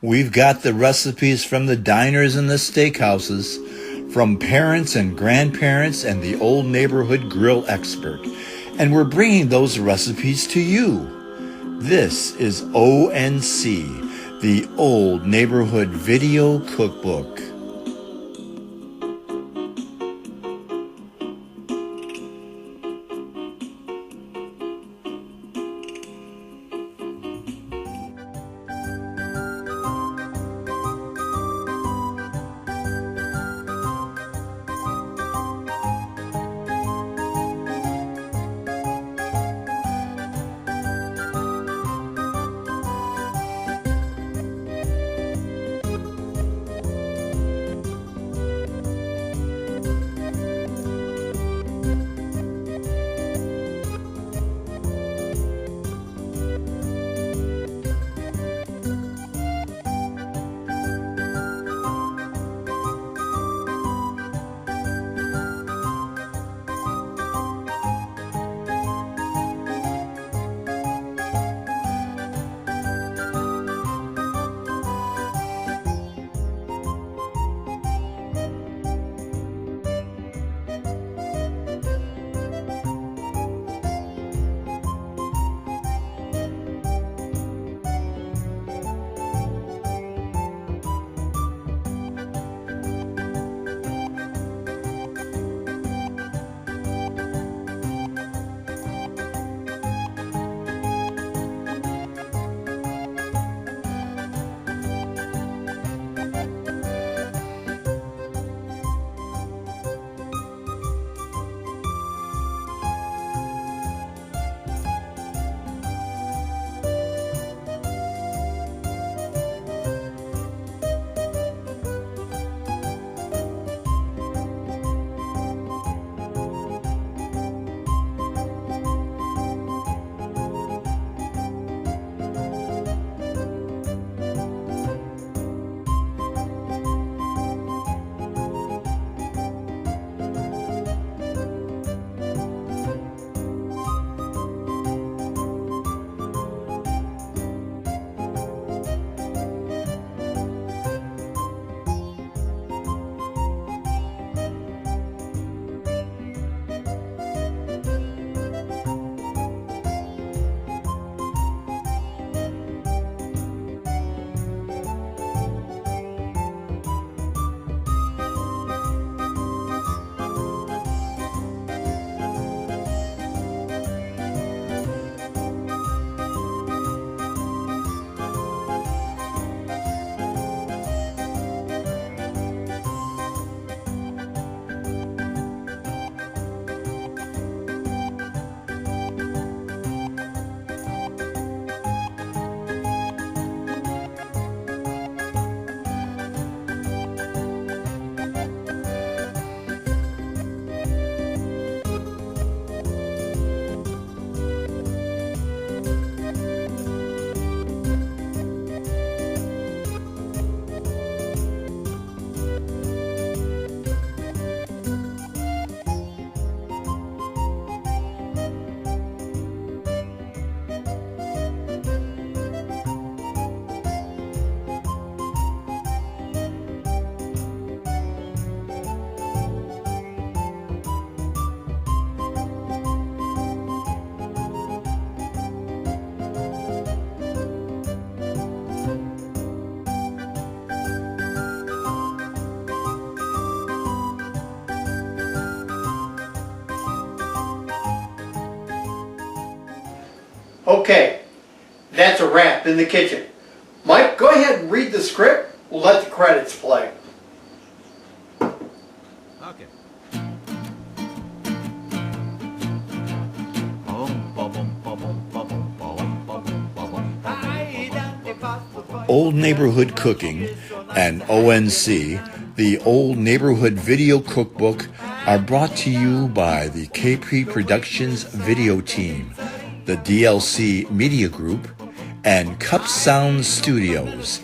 We've got the recipes from the diners and the steakhouses, from parents and grandparents and the old neighborhood grill expert, and we're bringing those recipes to you. This is ONC, the Old Neighborhood Video Cookbook. Okay, that's a wrap in the kitchen. Mike, go ahead and read the script. We'll let the credits play. Okay. Old Neighborhood Cooking and ONC, the Old Neighborhood Video Cookbook, are brought to you by the KP Productions Video Team, the DLC Media Group, and Cup Sound Studios,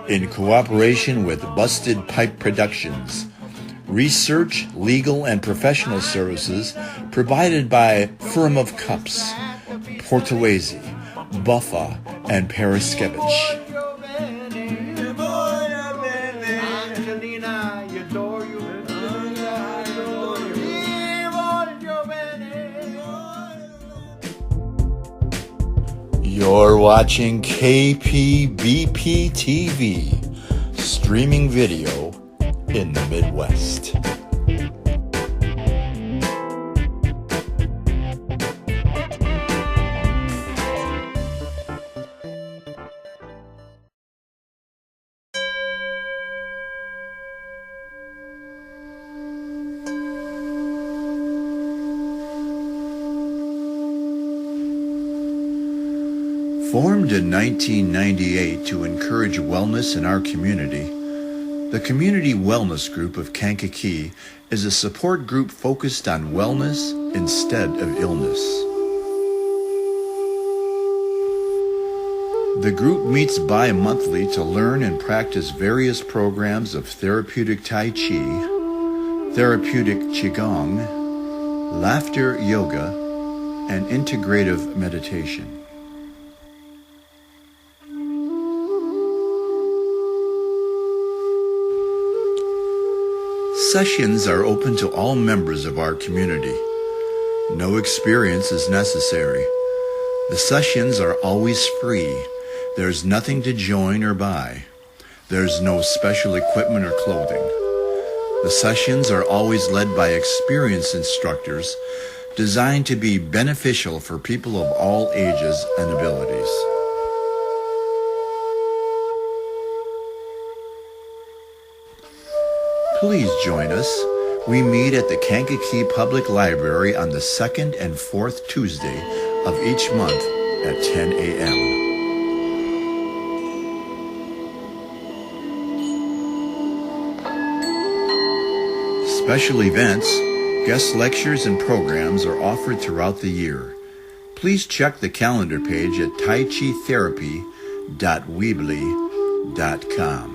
in cooperation with Busted Pipe Productions. Research, legal, and professional services provided by Firm of Cups, Portuese, Buffa, and Paraskevich. You're watching KPBP TV, streaming video in the Midwest. Formed in 1998 to encourage wellness in our community, the Community Wellness Group of Kankakee is a support group focused on wellness instead of illness. The group meets bi-monthly to learn and practice various programs of therapeutic Tai Chi, therapeutic Qigong, laughter yoga, and integrative meditation. Sessions are open to all members of our community. No experience is necessary. The sessions are always free. There's nothing to join or buy. There's no special equipment or clothing. The sessions are always led by experienced instructors designed to be beneficial for people of all ages and abilities. Please join us. We meet at the Kankakee Public Library on the second and fourth Tuesday of each month at 10 a.m. Special events, guest lectures, and programs are offered throughout the year. Please check the calendar page at taichitherapy.weebly.com.